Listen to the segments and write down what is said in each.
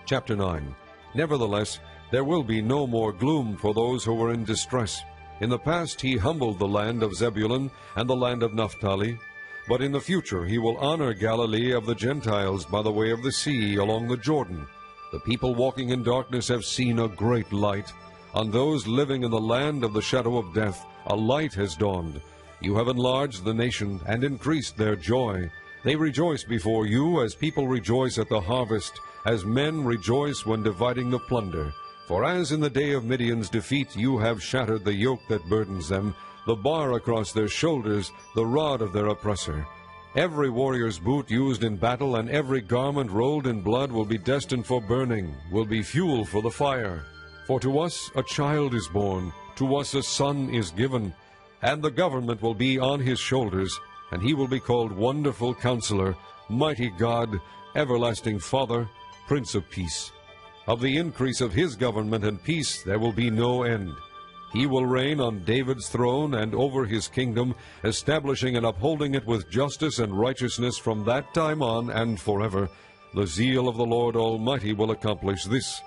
Chapter 9. Nevertheless, there will be no more gloom for those who were in distress. In the past he humbled the land of Zebulun and the land of Naphtali, but in the future he will honor Galilee of the Gentiles by the way of the sea along the Jordan. The people walking in darkness have seen a great light. On those living in the land of the shadow of death, a light has dawned. You have enlarged the nation and increased their joy. They rejoice before you as people rejoice at the harvest, as men rejoice when dividing the plunder. For as in the day of Midian's defeat you have shattered the yoke that burdens them, the bar across their shoulders, the rod of their oppressor. Every warrior's boot used in battle and every garment rolled in blood will be destined for burning, will be fuel for the fire. For to us a child is born, to us a son is given, and the government will be on his shoulders, and he will be called Wonderful Counselor, Mighty God, Everlasting Father, Prince of Peace. Of the increase of his government and peace there will be no end. He will reign on David's throne and over his kingdom, establishing and upholding it with justice and righteousness from that time on and forever. The zeal of the Lord Almighty will accomplish this.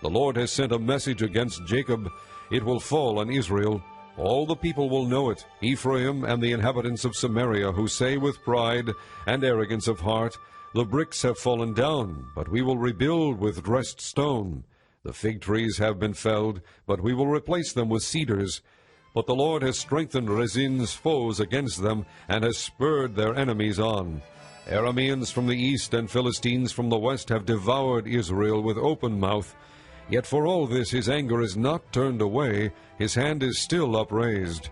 The Lord has sent a message against Jacob. It will fall on Israel. All the people will know it, Ephraim and the inhabitants of Samaria, who say with pride and arrogance of heart, "The bricks have fallen down, but we will rebuild with dressed stone. The fig trees have been felled, but we will replace them with cedars." But the Lord has strengthened Rezin's foes against them, and has spurred their enemies on. Arameans from the east and Philistines from the west have devoured Israel with open mouth. Yet for all this his anger is not turned away, his hand is still upraised.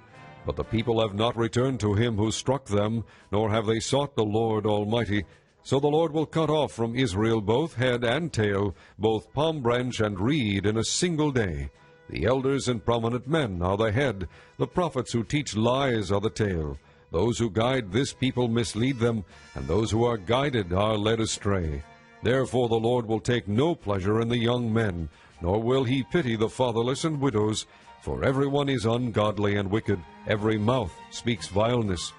But the people have not returned to him who struck them, nor have they sought the Lord Almighty. So the Lord will cut off from Israel both head and tail, both palm branch and reed in a single day. The elders and prominent men are the head, the prophets who teach lies are the tail. Those who guide this people mislead them, and those who are guided are led astray. Therefore the Lord will take no pleasure in the young men, nor will he pity the fatherless and widows, for everyone is ungodly and wicked, every mouth speaks vileness.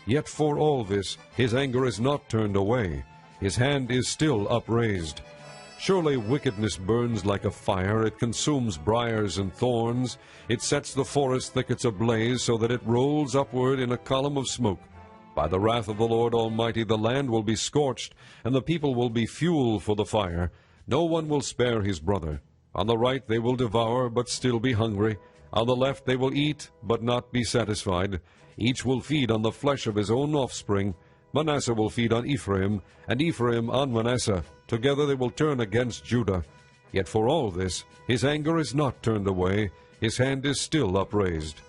Yet for all this his anger is not turned away, his hand is still upraised. Surely wickedness burns like a fire, it consumes briars and thorns, it sets the forest thickets ablaze, so that it rolls upward in a column of smoke. By the wrath of the Lord Almighty the land will be scorched, and the people will be fuel for the fire. No one will spare his brother. On the right they will devour, but still be hungry. On the left they will eat, but not be satisfied. Each will feed on the flesh of his own offspring. Manasseh will feed on Ephraim, and Ephraim on Manasseh. Together they will turn against Judah. Yet for all this his anger is not turned away, his hand is still upraised.